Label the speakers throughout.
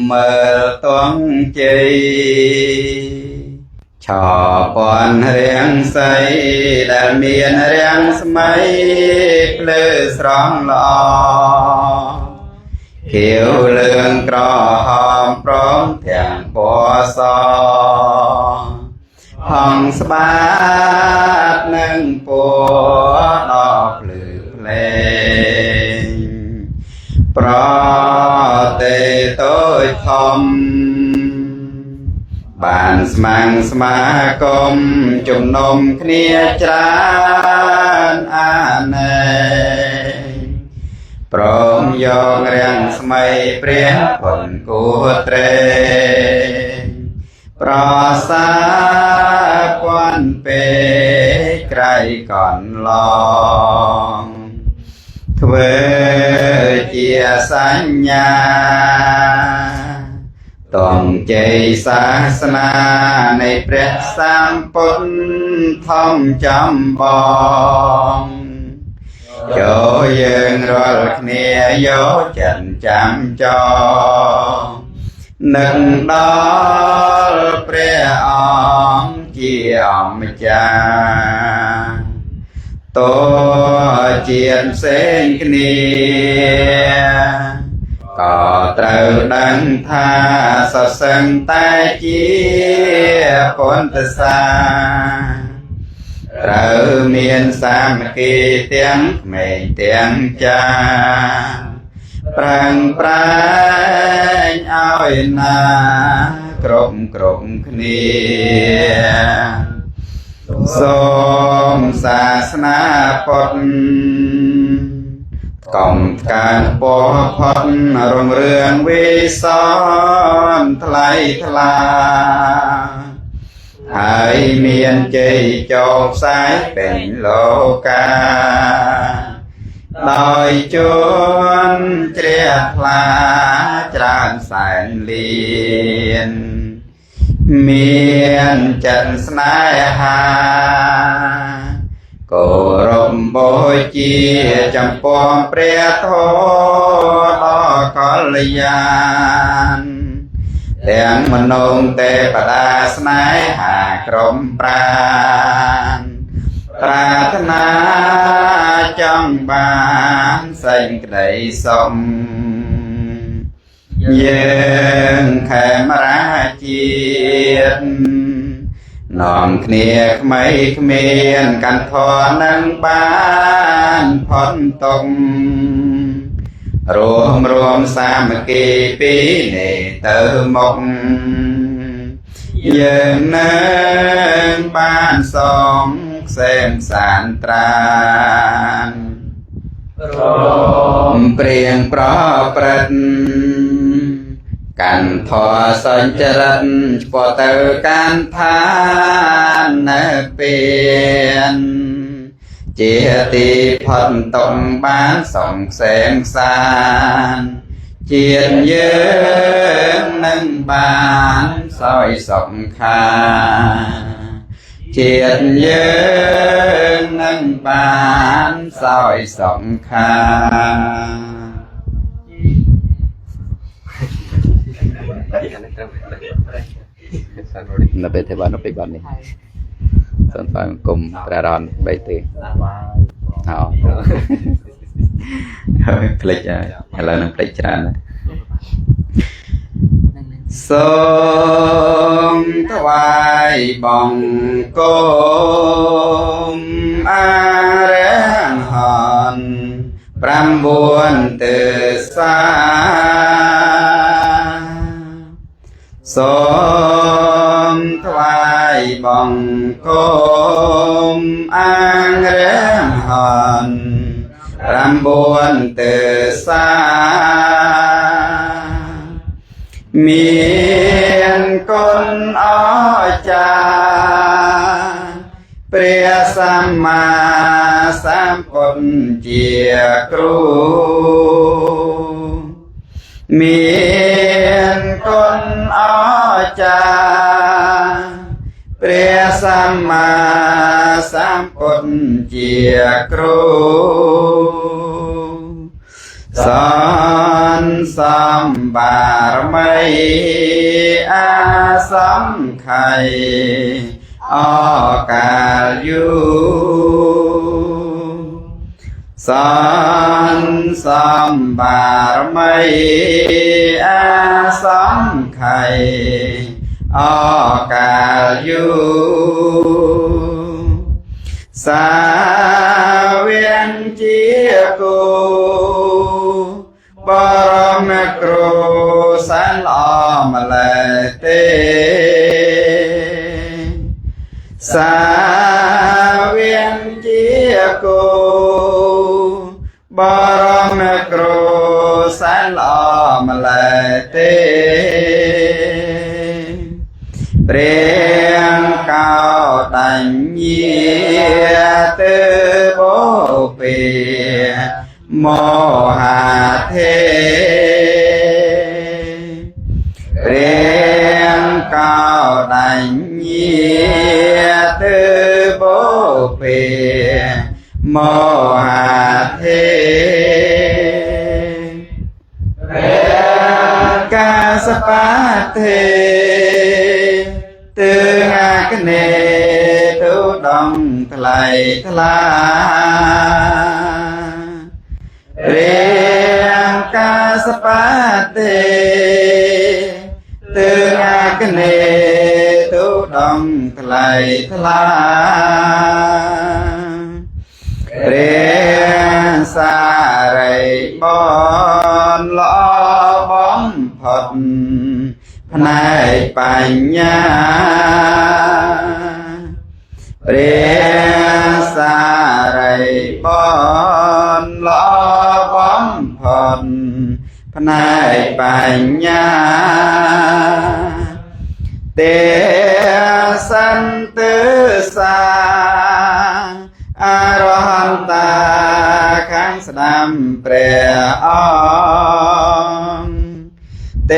Speaker 1: mơ tuấn chi cho bọn riêng xây đã miền riêng mấy lư srong lo kiểu lương cỏ hòm prong thiện bó so hong spat nâng bó đọc lư lên pro tê tôi thông bàn mang sma công chùm nôm khnia trán an prong yong riang smay priên phận của tre pro sa quan pe cray còn lòng thuê chia sanh nhà toàn chạy xa na nàyព្រះសម្ពុទ្ធធំចំបងចូលយើងរាល់គ្នាយកចិនចាំចងនឹកដល់ព្រះអង្គជាអម្ចាស់តើជាតិផ្សេងគ្នាក៏ត្រូវដឹងថាសសឹងតែជាពុទ្ធសាត្រូវមានសាមគ្គីទាំងក្មេងទាំងចាស់ប្រាំងប្រាញឲ្យណាគ្រប់គ្នាសូមសាសនាពុទ្ធកុំការពោផុតរុងរឿងវិសនថ្លៃថ្លាហើយមានជ័យចូលផ្សាយពេញលោកាដោយជួនជ្រះថ្លាច្រើនសែនលានមានចិត្តស្នេហាគោរពបូជាចំពោះព្រះធម៌ដ៏កល្យានទាំងមនុស្សទេវតាស្នេហាក្រុមប្រាណប្រាថ្នាចង់បានសេចក្តីសុខយើងខេមរាជាតិនាំគ្នាក្មេងគ្មានកាន់ធរនឹងបានផុតទុក្ខរួមសាមគ្គីពីនេះទៅមុខយើងនឹងបានសងខ្សែមសានត្រានព្រៀងប្រព្រឹត្តកាន់ធរសញ្ចរិតឆ្ពោះទៅកាន់ឋាននៅពេនជាទីផុតទុក្ខបានសងខ្សែមសានជាតិយើងនឹងបានសោយសុខាជាតិយើងនឹងបានសោយសុខានៅពេលទេបាននៅពេលបាននេះសូមស្វាគមន៍ព្រះរនបីទេអោផ្លេចឥឡូវនឹងផ្លេចច្រើនសូមថ្វាយបង្គំអរហន្ត9ទិសាសូមថ្វាយបង្គំអរហន្ត9ទិសាមានគុណអស្ចារ្យព្រះសម្មាសម្ពុទ្ធជាគ្រូមានគុណអស្ចារ្យព្រះសម្មាសម្ពុទ្ធជាគ្រូ สอนสมบารมีอาสัมไขออกาลอยู่สอนสมบารมีอาสัมไขออกาลอยู่สาเวียนเจียกูบรมครูสันอมเลเตสาเวียนเจียกูบรมครูสันอมเลเตเปรียงเก้าตัญญีเตโบเปียโมหะเทเปรียงเก้าตัญญีเตโบเปียโมหะเทเปรียงกาสปะเทตึงอาคเนตุดองทลายทลาเรียงกาสปะเตตึงอาคเนตุดองทลายทลาเรียงสาไรบอนลอบอมพดพนายปัญญาเรียสาไรบอนลอบอมพดพนายปัญญาเตสันตุสาอรหันตาขังสดำเปรองเต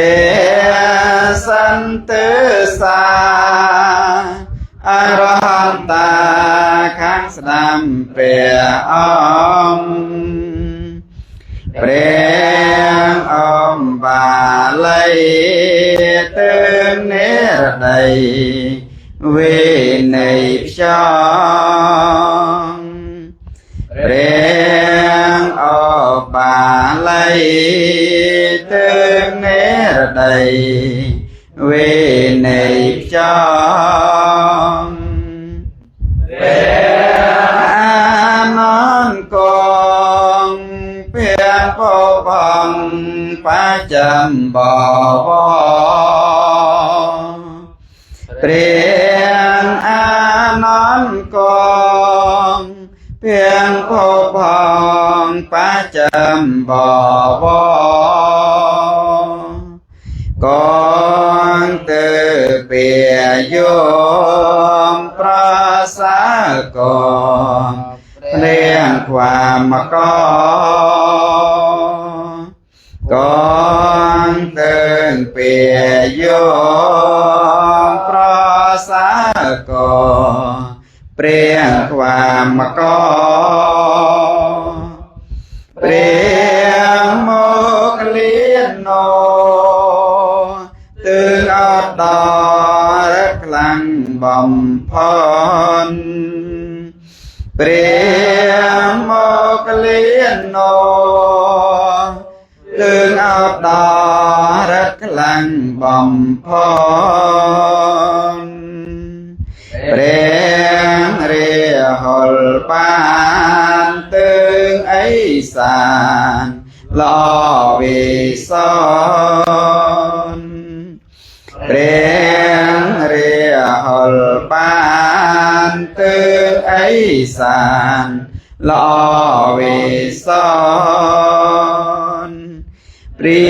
Speaker 1: สันตุสาอรหันตาขังสดำเปรองเปรงอมบาลัยเติมเนรใดเวในชองเปรงอมบาลัยเติมเนรใดเวในชองเปรงอานอนกองเพียงพอบังป้าจำบ่าวเปรียงอานอนกองเพียงพอบังป้าจำบ่าวกองเตเปียโยมปราสากรเรียงความมากอกองเตินเปียโยมปราสากรเปรียงความมากอเปรียงโมกเลียนโนตึงอดดอรักลังบ่มพรเปรียงโมกเลียนโนตึงอดดอรักลังบ่มพรเปรียงเรียหลปานตึงไอสานลอวิสอนเปรียงเรียหลปานตึงไอสานลอวิสอนปรี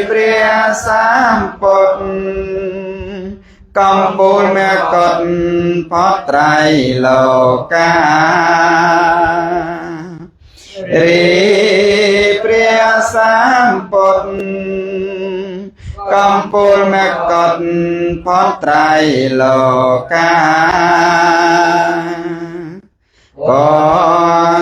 Speaker 1: เปรียสามปดกำปูนแม่กดพอไตรโลการีเปรียสามปดกำปูนแม่กดพอไตรโลกากอ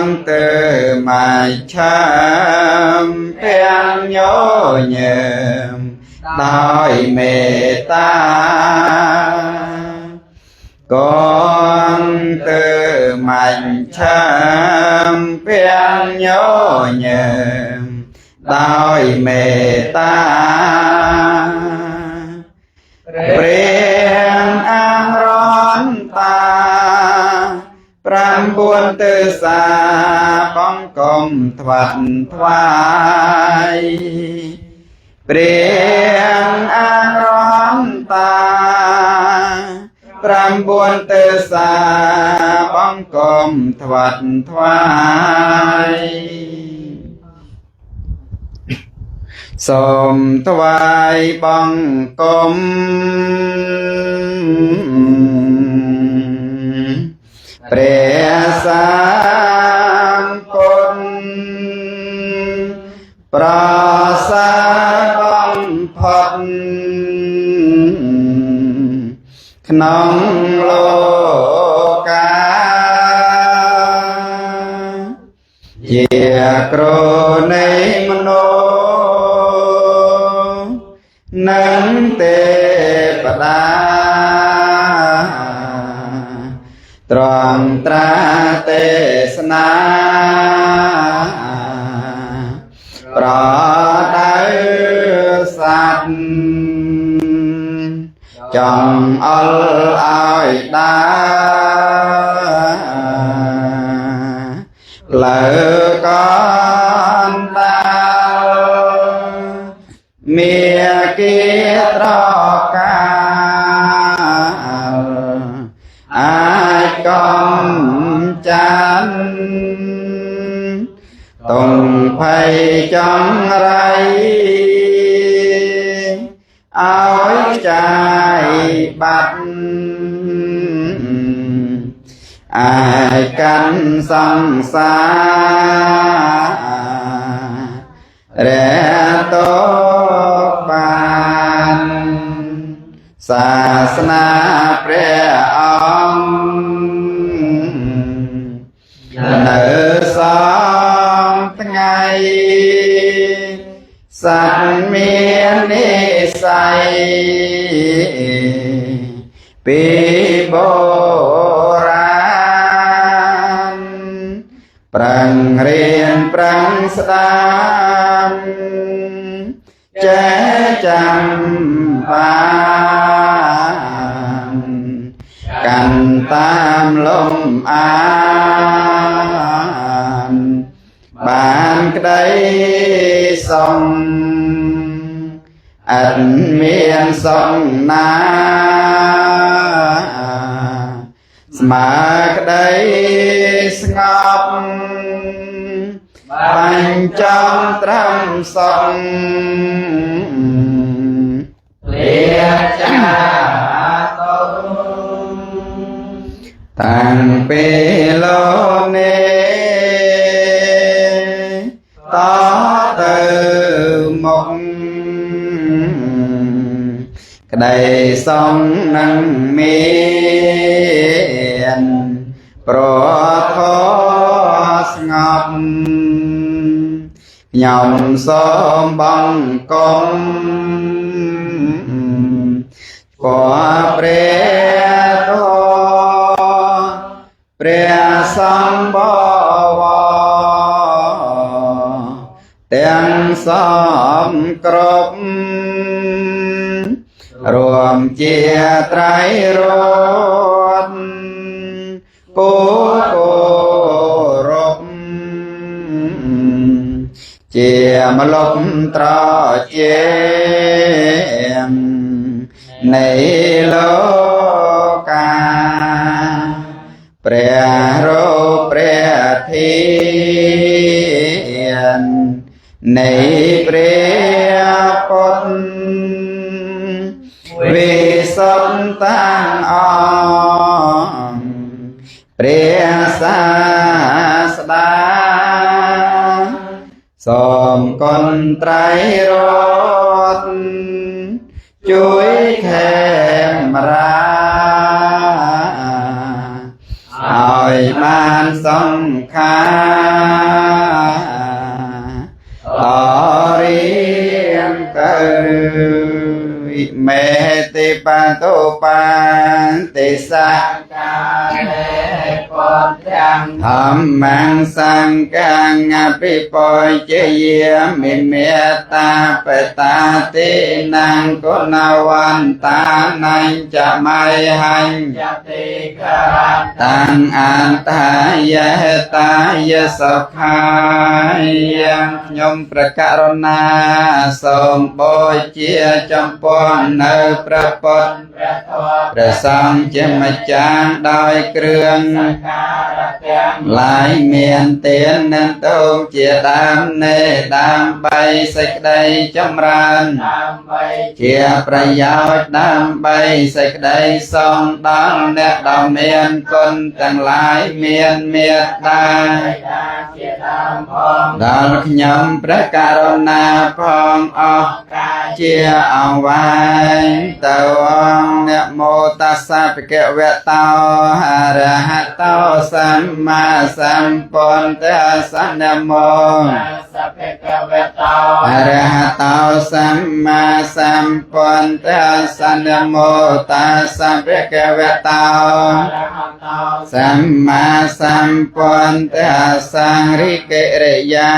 Speaker 1: ง tư mai chăm phiền nhớ nhầm đòi mê ta con tư mạnh chăm phiền nhớ nhầm đòi mê ta riêng an rón ta pram buồn tư xa bóng công thuật thoại riêng an rón ta pram buồn tư xa bóng công thuật thoại sôm thoại bóng côngព្រះសម្ពុទ្ធប្រសើរបំផុតក្នុងលោកាជាគ្រូនៃមនុស្សនិងទេវតាត្រង់ត្រាទេសនាប្រដៅសត្វចង់អល់ឲ្យដើរផ្លូវកណ្ដាលមាគិត្រកាអាចកំចាន់តុងភ័យចង្រៃឲ្យចាយបាត់អាចកាន់សង្សាររែតបានសាសនាព្រះអង្គនៅសងថ្ងៃសត្វមាននិស័យពីបុរាណប្រឹងរៀនប្រឹងស្ដាប់ចេះចាំបានកាន់តាមលំអានបានក្តីសុំអត់មានសុំណាស្មើក្តីស្ងប់បាញ់ចំត្រឹមសុំព្រះចាតោតាំងពេលលោកនេះតទៅមុខក្តីសុំនឹងមានប្រធស្ងប់ខ្ញុំសូមបង្គំព្រះធម៌ព្រះសម្បវរទាំងសំគ្រប់រួមជាត្រៃរតន៍គោរពជាម្លប់ត្រជានៃលោកាព្រះរោព្រះធាននៃព្រះពុទ្ធវិសុទ្ធតាអង្គព្រះសាស្តាសូមគុណត្រៃរតន៍ជួយខេមរាឲ្យបានសង្ខារ เมติปันตุปันติสักกาเลปนยังธรรมังสังฆังอภิปุจเจเยมิเมตตาเปตาตินังกุณวันตานังจะไม่หันจะติกรัตตังอันตายะตายะสุขายังยมประกรณาสมโบเจียจำปนในพระพุทธพระสงฆ์จะมาจางได้เครื่องหลายเมียนเตียนนั่นตูเจียดามเนดามใบสักใดจำรานเจียประโยชน์ดามใบสักใดทรงดังเนดาวเมียนคนต่างหลายเมียนเมียดาดาลขยมพระกรุณาพองออกเจียเอาไว้ตาวเนโมตัสสะภะคะวะโตอะระหะโตสัมมาสัมพุทธัสสะนะโมอะระหะโตสัมมาสัมพุทธัสสะนะโมตัสสะภะคะวะโตสัมมาสัมพุทธัสสะริเกริยา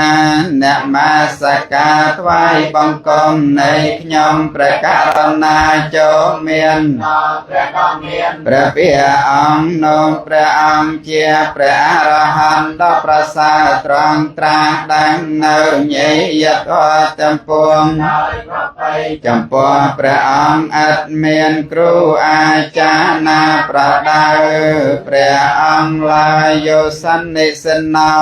Speaker 1: นะมาสการថ្វាយបង្គំនៃខ្ញុំព្រះករុណាចូលមានព្រះភិយអង្គនោះព្រះអង្គជាព្រះអរហន្តដ៏ប្រសើរត្រង់ត្រាស់ដឹងនៅញេយតទាំងពួងចំពោះព្រះអង្គឥតមានគ្រូអាចារ្យណាប្រដៅព្រះអង្គឡាយយោសន្និសិណោ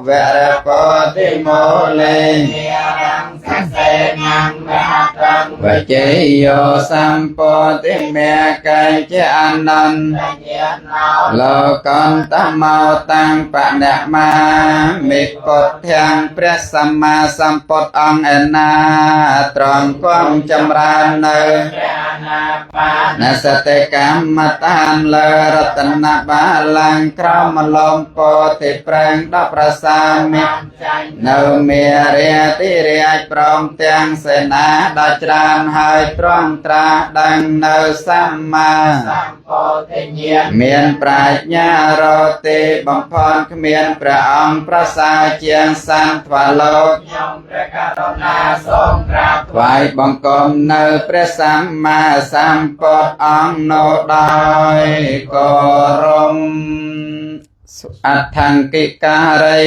Speaker 1: វរពោតិមូលេវជេយោសម្ពោតិមេកៃជាអនន្តលោកន្តមោតាំងបណមាមិពុទ្ធាំងព្រះសម្មាសម្ពុទ្ធអង្គឯណាត្រង់គង់ចម្រើននៅនសតិកម្មតានលើរតនបាលังក្រមលំពោធិប្រេងដល់ប្រសាមិនៅមេរាតិរាជព្រមទាំងសេនាដ៏ច្រើនហើយត្រង់ត្រាស់ដឹងនៅសម្មាសម្ពោធិញ្ញាណមានប្រាជ្ញារទេបំផនគ្មានព្រះអង្គប្រសើរជាងសន្ទវលោកខ្ញុំព្រះករុណាសូមក្រាបថ្វាយបង្គំនៅព្រះសម្មាសម្ពុទ្ធអង្គនោះដោយគោរពអថង្គិការិ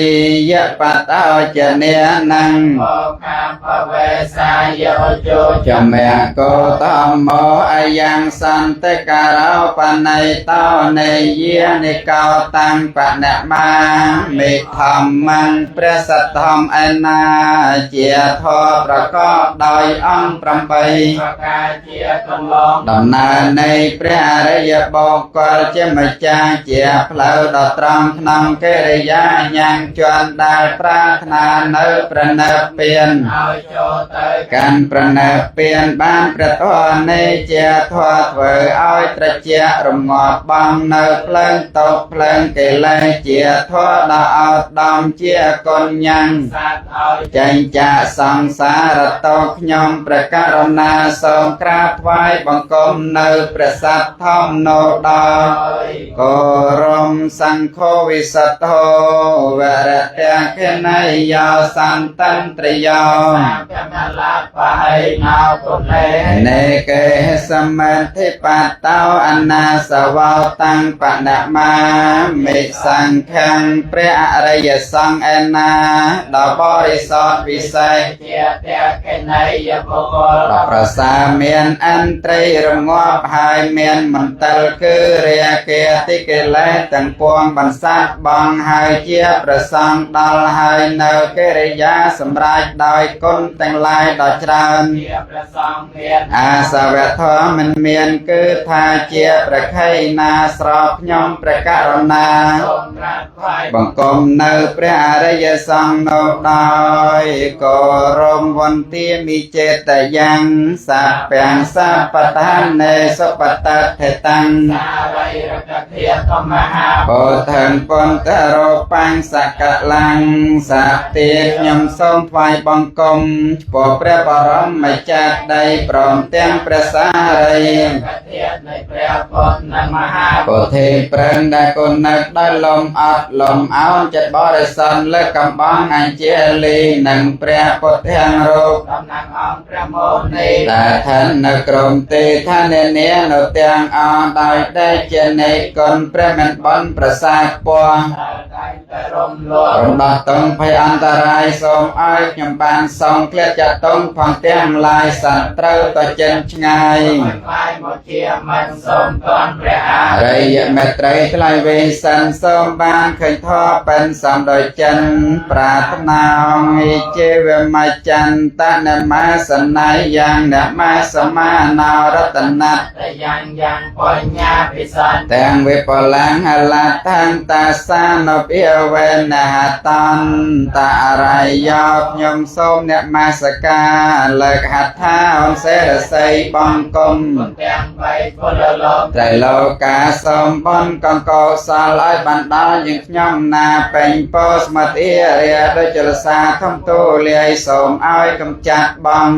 Speaker 1: យបតោចនេនੰោកាភវេសាយោជោចមេកោតមោអយ៉ាងសន្តិការោបណៃតោនេយានិកោតាំងបណមាមេធម្មੰព្រះសទ្ធម្មឯណាជាធម៌ប្រកបដោយអង្គ8ប្រការជាកន្លងដំណើរនៃព្រះអរិយបុគ្គលជាម្ចាស់ជាផ្លូវដ៏ត្រង់ក្នុងកិរិយាយ៉ាងជន់ដែលប្រាថ្នានៅប្រណិព្វានឲ្យចូលទៅកាន់ប្រណិព្វានបានព្រះធម៌នៃជាធម៌ធ្វើឲ្យត្រជាក់រងាប់បងនៅភ្លើងតប់ភ្លើងកិលេសជាធម៌ដ៏អោតដំជាកុញ្ញੰសត្វឲ្យចេញចាកសង្សារតោខ្ញុំព្រះករុណាសូមក្រាបថ្វាយបង្គំនៅព្រះសត្វធម្មនោះដោយគោរមសង្ឃវិសុទ្ធោវរតេខណៃយោសន្តន្ត្រយោកម្មលបហៃណោគុលេនេកេសមន្ធិបតោអនាសវោតាំងបណមាមិសង្ឃังព្រះអរិយសង្ឃឯណាដ៏បរិសុទ្ធវិសេសជាតេខណៃយបុគ្គលដ៏ប្រសើរមានអន្ត្រីរងាប់ហើយមានមន្ទិលគឺរាគៈតិកិលេសទាំងពួងបន្សាត់បងហើយជាប្រសងដល់ហើយនៅកិរិយាសម្រេចដោយគុណទាំងឡាយដ៏ច្រើនជាប្រសងមានអាសវៈធម៌មិនមានគឺថាជាប្រខៃណាស្របខ្ញុំព្រះករុណាសូមក្រាបថ្វាយបង្គំនៅព្រះអរិយសង្ឃនោះដោយគោរពវន្ទាមិចេតយ៉ាងសាពាំងសាបតានេសុបតថេតាំងសាវៃរកធាតមហាពោធិ ដឹងពន្ធរោបាំងសកលាំងសាទាខ្ញុំសូមថ្វាយបង្គំចំពោះព្រះបរមចារីដីព្រមទាំងព្រះសារីនៃព្រះពុទ្ធនិងមហាពុទ្ធេប្រឹងដែលគុណនឹកដោយលំអត់លំអោនចិត្តបរិសុទ្ធលើកកំបងអញ្ជលីនិងព្រះពុទ្ធទាំងរូបតំណាងអង្គព្រះមោនីដែលឋាននៅក្រុមទេឋាននានៅទាំងអស់ដោយតែជានៃគុណព្រះមិនបនប្រសាទពណ៌រំដោះតងភ័យអន្តរាយសូមឲ្យខ្ញុំបានសងក្លៀតចាត់តងផងទាំងឡាយសត្រូវទៅចិនឆ្ងាយមកជាមិនសូមតនព្រះអរិយមេត្រីថ្លៃវេសិនសូមបានឃើញធម៌เป็นសំដោយចិនប្រាថ្នាអង្គជាវិមច្ចន្តនមាសណៃយ៉ាងនមាសមាណរតនៈយ៉ាងបញ្ញាពិសន្ទាំងវិបលាងហលតាំងតាសានភិវេណហតន្តរៃយោខ្ញុំសូមអ្នកមាសការលើកហដ្ឋាអនសេរស័យបង្គំទាំង3ពលលោកត្រៃលោកាសូមបនកង្កោសលឲ្យបានដល់យើងខ្ញុំណាពេញពោស្មតិរាដូចចលសាធំទូលាយសូមឲ្យកំចាត់បង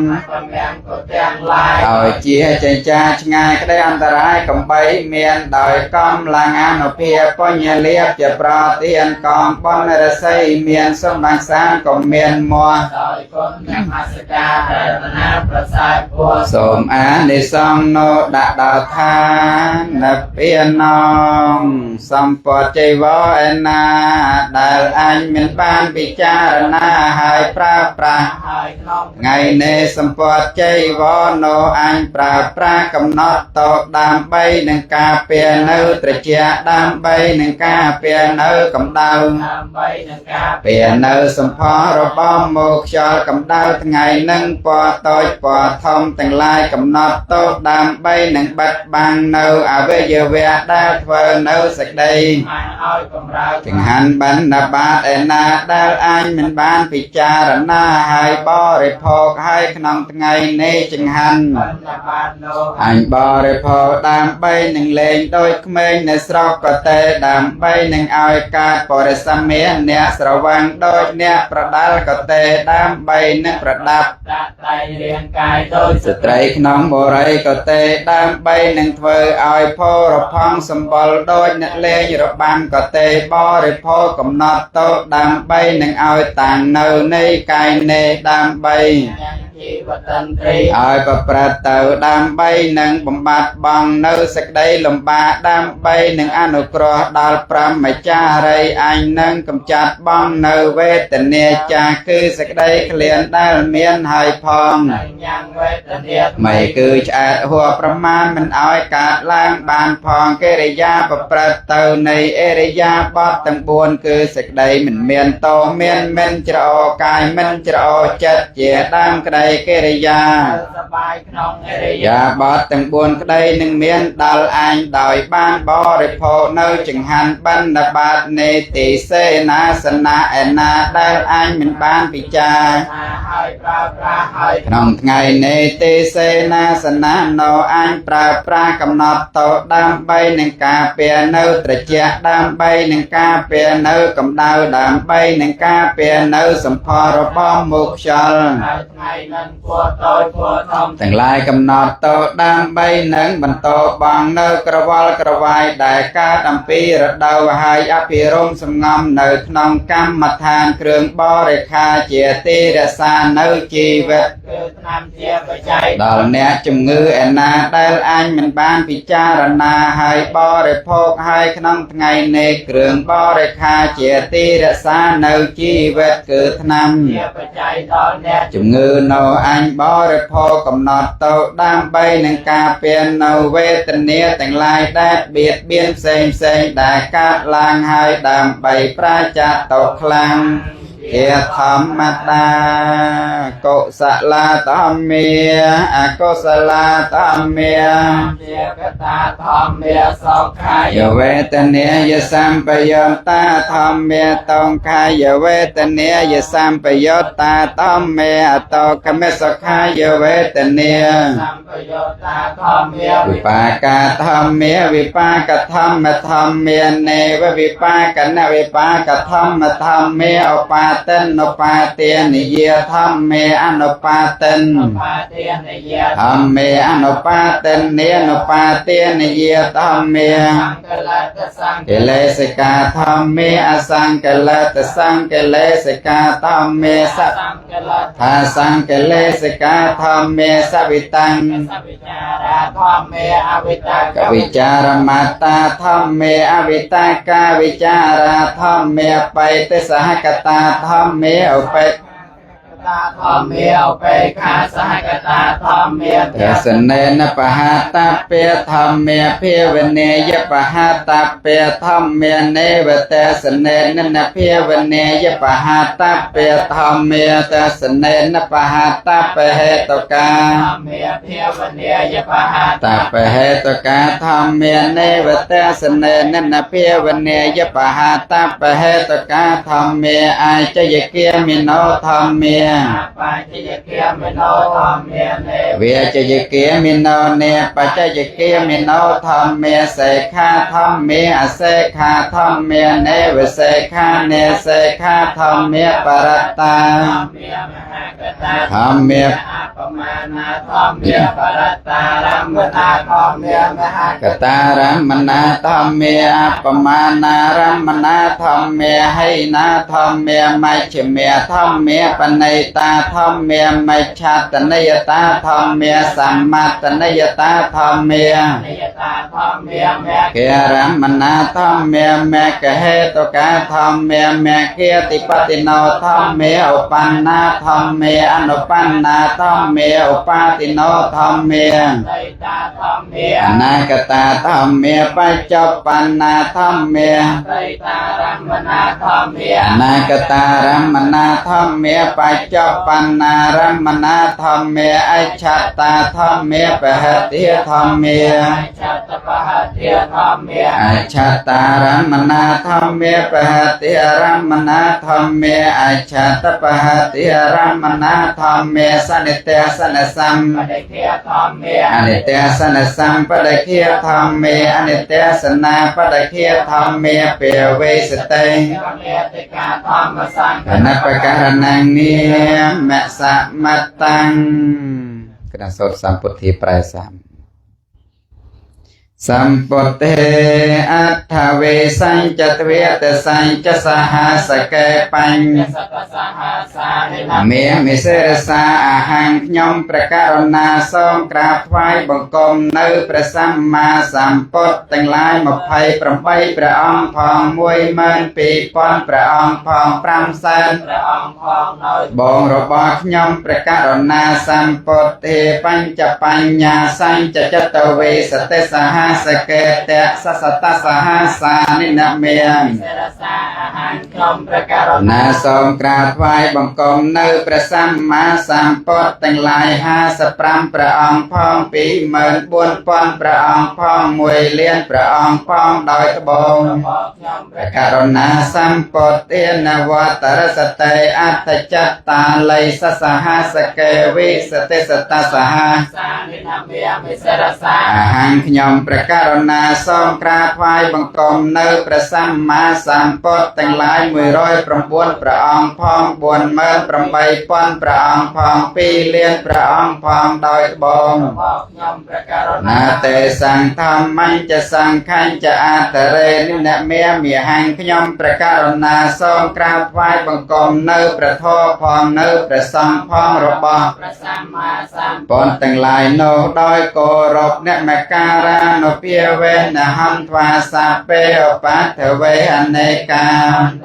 Speaker 1: ទាំងឡាយឲ្យជាចេញចាឆ្ងាយក្តីអន្តរាយកំបីមានដោយកំឡាំងអនុភាពបញ្ញលាភជាប្រទានកំបនរស័យមានសម្បាំងសាងក៏មានមួដោយគុណអ្នកមាសការរតនាប្រសើរពុទ្ធសូមអានិសង្ឃនោដាក់ដល់ឋានពានងសម្ពត់ចៃវរឯណាដែលអញមានបានពិចារណាហើយប្រើប្រាស់ហើយក្នុងថ្ងៃនេះសម្ពត់ចៃវរនោអញប្រើប្រាស់កំណត់តដើម្បីនឹងការពារនៅត្រជាដើម្បីនឹងការពារនៅកម្ដៅដើម្បីនឹងការពារនៅសម្ផស្សរបស់មកខ្យល់កម្ដៅថ្ងៃនឹងពណ៌តូចពណ៌ធំទាំងឡាយកំណត់តោដើម្បីនឹងបិទបាំងនៅអវយវៈដែលធ្វើនៅសេចក្តីឲ្យកម្រើកចង្ហាន់បណ្ឌបាតឯណាដែលអញមិនបានពិចារណាហើយបរិភោគហើយក្នុងថ្ងៃនេះចង្ហាន់បណ្ឌបាតនោះអញបរិភោគដើម្បីនឹងលេងដោយក្មេងនៅស្រុកកតេដើម្បីនឹងឲ្យកើតបរិសមាអ្នកស្រវាំងដោយអ្នកប្រដាល់កតេដើម្បីនឹងប្រដាប់ដាក់ដៃរាងកាយដោយស្ត្រីក្នុងបរិយកតេដើម្បីនឹងធ្វើឲ្យផរផង់សម្បល់ដោយអ្នកលេងរបាំកតេបរិភោគកំណត់តោដើម្បីនឹងឲ្យតាំងនៅនៃកាយនេះដើម្បីជីវតន្ត្រីឲ្យប្រព្រឹត្តទៅដើម្បីនឹងបំបត្តិបងនៅសេចក្តីលំបាកដើម្បីនឹងអនុគ្រោះដល់ព្រហ្មចារីអញនឹងកំចាត់បងនៅវេទនាចាគឺសេចក្តីក្លៀនដែលមានហើយផងយ៉ាងវេទនាមិនគឺឆ្អែតហួប្រមាណមិនឲ្យកើតឡើងបានផងកិរិយាប្រព្រឹត្តទៅនៃអរិយាបទទាំង4គឺសេចក្តីមិនមានតោមានមិនច្រអូកាយមិនច្រអូចិត្តជាដើមក្តីកិរិយាសបាយក្នុងអរិយាបទទាំង4ក្តីនឹងមានដល់អញដោយបានបរិភោគនៅចង្ហាន់បណ្ឌបាតនេតិសេនាសនៈឯណាដែលអញមិនបានពិចារណាហើយប្រើប្រាស់ហើយក្នុងថ្ងៃនេតិសេនាសនៈនៅអញប្រើប្រាស់កំណត់តោដើម្បីនឹងការពារនៅត្រជាដើម្បីនឹងការពារនៅកម្ដៅដើម្បីនឹងការពារនៅសម្ផស្សរបស់មុខខ្យល់ថ្ងៃនឹងពណ៌តូចពណ៌ធំទាំងឡាយកំណត់តោដើម្បីនឹងបន្តបងនៅក្រវល់ក្រវាយដែលកើតអំពីរដូវហើយអភិរមសំងំនៅក្នុងកម្មដ្ឋានគ្រឿងបរិក្ខាជាទីរក្សានៅជីវិតគឺឆ្នាំជាបច្ច័យដល់អ្នកជំងឺឯណាដែលអញមិនបានពិចារណាហើយបរិភោគហើយក្នុងថ្ងៃនេះគ្រឿងបរិក្ខាជាទីរក្សានៅជីវិតគឺឆ្នាំជាបច្ច័យដល់អ្នកជំងឺនៅអញបរិភោគកំណត់តោដើម្បីនឹងការពារនៅវេទនាទាំងឡាយដែលបៀតបៀនផ្សេងដែលកើតឡើងហើយដើម្បីប្រាចាតោខ្លាំងយ เกียรธรรมตาโกสลาธรรมเมียอโกสลาธรรมเมีย
Speaker 2: เมียกตาธรรมเมียสองขาย
Speaker 1: ยเวทเนียยสัมปยตตาธรรมเมียตองขายเวทเนียยสัมปยตตาธรรมเมียอตกเมสขายเวทเนีย
Speaker 2: สัมปยุตตาธรรมเมีย
Speaker 1: วิปากาธรรมเมียวิปากธรรมธรรมเมียเนววิปากนวิปากธรรมธรรมเมียอุปาเตนอุปาเตียนิเยธรรมเมียอนุปาเตน
Speaker 2: ปาเตียนเย
Speaker 1: ธรรมเมียอนุปาเตนเนนุปาเตียนิเยธรรมเมีย
Speaker 2: สังกลัตสัง
Speaker 1: เกเลสกาธรรมเมียอสังเกลตสังเกเลสกาธรรมเมียสัพ
Speaker 2: สังกลัต
Speaker 1: ทาสังเกเลสกาธรรมเมียสวิตัง
Speaker 2: สัพพิจาราธรรมเมียอวิตาก
Speaker 1: วิจารมาตาธรรมเมอวิตากาวิจาราธรรมเมไปเตสหกตาธรรมเมอุป
Speaker 2: ตาธรรมเมียไปขาสหกตาธรรมเมีย
Speaker 1: เทสเนนปหาตาเปธรรมเมเพวเนยปหาตาเปธรรมเมเนวเตสเนนนเพวเนยปหาตาเปธรรมเมเตสเนนปหาตาเปเหตกา
Speaker 2: ธรรมเมียเพียวเนียยปหา
Speaker 1: ตาเปเหตกาธรรมเมเนวเตสเนนนเพวเนยปหาตาเปเหตกาธรรมเมอาจยเกียมิโนธรรมเม
Speaker 2: ปาจิยเกียมโนธรรมเมียเน
Speaker 1: เวียจยเกียมิโนเนปัจจยเกียมิโนธรรมเมเสขาธรรมเมอเสขาธรรมเมเนวเสขาเนเสขาธรรมเมปรัตตา
Speaker 2: ธรรมเมียมหากตา
Speaker 1: ธรรมเม
Speaker 2: อาปมานาธรรมเมียปรัตตารัมมนาธรรมเมียมหาก
Speaker 1: ตารัมมนาธรรมเมอัปปมานารัมมนาธรรมเมให้นาธรรมเมมัจฉเมธรรมเมปนัยตาธรรมเมมัจฉาตนยตาธรรมเมสัมมาตนยตาธรรมเม
Speaker 2: นิยตาธรรมเมียเม
Speaker 1: เกรัมมนาธรรมเมเมกเหตุกาธรรมเมเมเกติปติโนธรรมเมอุปันนาธรรมเมอนุปันนาธรรมเมอุปาติโนธรรมเม
Speaker 2: ไตตาธรรมเมีย
Speaker 1: อนาคตาธรรมเมปัจจปันนาธรรมเม
Speaker 2: ไตตารัมมนาธรรมเมีย
Speaker 1: อนาคตารัมมนาธรรมเมปัจจปันนารัมมนาธรรมเมอัจฉตาธรรมเมปะหติธรรมเม
Speaker 2: ชัตตปะหัตเทียธรรมเมีย
Speaker 1: อัจฉตารัมมนาธรรมเมปะหติรัมมนาธรรมเมอัจฉตปะหติรัมมนาธรรมเมสนิเตสนสัม
Speaker 2: ปฏิเทียธรรมเมีย
Speaker 1: อนิเตสนสัมปะเคียธรรมเมอนิเตสนาปะเคียธรรมเมเปเวสเต
Speaker 2: เมียติกาธรรมสัง
Speaker 1: อนัปปะการนังเนียมะสะมัตตังกระสดสัมพุทธิปรายสามสัมปุเตอัตถเวสัญจตเวตสัญจสหัสเกปัญ
Speaker 2: สัพพสหัสสานินา
Speaker 1: เมียมิเสรสาอาหังขยมประการนาทรงกราบไหว้บังคมในพระสัมมาสัมพุทธทั้งหลายมาภัยประไปพระองค์พองมวยเมินปีปอนพระองค์พองพรำแสน
Speaker 2: พระองค์พองน้อย
Speaker 1: บองระบอบขยมประการนาสัมพุทธิปัญจปัญญาสัญจจตเวสเตสหัสเกเตสัสตสหัสสานินะเมียง
Speaker 2: เสรสาอาหารคมประการ
Speaker 1: นาทรงกราบไหว้บังคมในพระสัมมาสัมพุทธทั้งหลาย55พระองค์พองปีหมื่น4,000พระองค์พองมวยเลียนพระองค์พองโดยตบง
Speaker 2: บอกยมประ
Speaker 1: กรุณาสัมพุทธนวัตรสเตอัตจัตตาไลสสหัสเกวิสเตสตสหัส
Speaker 2: สานินาเมียมิเสรสา
Speaker 1: อาหังขยมประการณาทรงกราบไหว้บังคมในพระสัมมาสัมพุทธทั้งหลาย109พระองค์พอง48,000พระองค์พองปีเลียนพระองค์พองโดยบง
Speaker 2: บอกยมประการ
Speaker 1: นาเตสังธรรมัญจะสังขัญจะอาตเรนินะเมียมีหังขยมประการณาทรงกราบไหว้บังคมในพระโทพองในพระสังพองระบอบ
Speaker 2: พระสัมมาสัม
Speaker 1: ปอนทั้งหลาย โนดอยโกรบเนมการาโนเปียเวนหันทวาสาเปอปัตเถเวอเนกา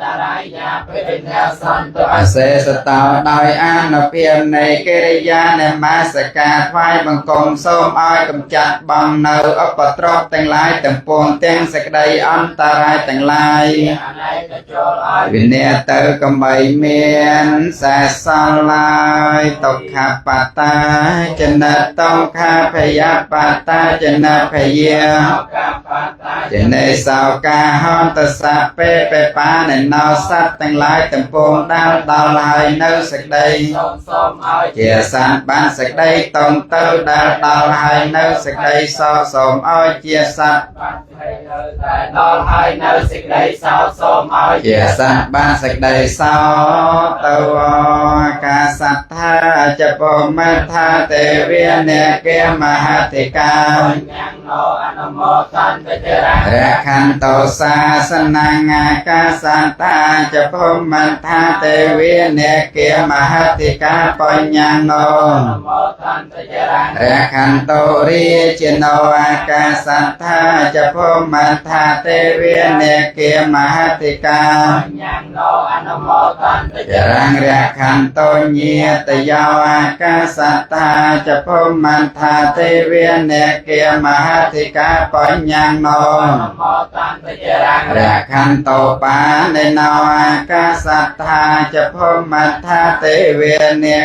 Speaker 2: ตรายาเป็นแนวสันตัว
Speaker 1: เสสตาดอยอานเพียงในกิริยาในมาสกาทวายบังกรมส้มอ้อยกำจัดบังเนาอุปตรบแต่งลายแต่งปวงเตียงสกใดอันตรายแต่งลาย
Speaker 2: อะไรก็โจรอ้อย
Speaker 1: วินเนเตอร์กำใบเมียนแสสลายตกขาปาตาจนะต้องขาพยาปาตาจนะพยา
Speaker 2: กับปาตา
Speaker 1: จะในสาวกาฮอนตสะเปไปปาในนอสัตแต่งลายแต่งปวงดาวดาวลายเนื้อสกใด
Speaker 2: ส้มอ้อย
Speaker 1: เจียสันบ้านสกใดตรงเต้าดาวดาวลายเนื้อสกใดสอสมอ้อยเจียสัต
Speaker 2: ปัดให้เลยแต่ดอลให้เนื้อสิ่งใดสาวส้มอ้อย
Speaker 1: เจียสันบ้านสกใดสอเต้ากาสัทธาจะปมัทธาเตเวียเนเกมหาติกา
Speaker 2: ยังโนอนุโมทันเจริญ
Speaker 1: ระคันโตศาสนังอากาสันตาจะพมันทาเตเวียเนเกมหัตติกาปัญญังโน
Speaker 2: อนุโมทันเจริญ
Speaker 1: ระคันโตริจิโนอากาสันทาจะพมันทาเตเวียเนเกมหัตติกา
Speaker 2: ยังโนอนุโมทันเจ
Speaker 1: จะ
Speaker 2: ริ
Speaker 1: รั
Speaker 2: ญ
Speaker 1: งระคันโตเนียตยาวอากาสันทาจะพมันทาเตเวียเนเกมหัตติกาปัญญังโน
Speaker 2: อนุโมทันเจริญ
Speaker 1: ระคันโตปาในนาวากาสัทธาจะพมัทธาเตเวเน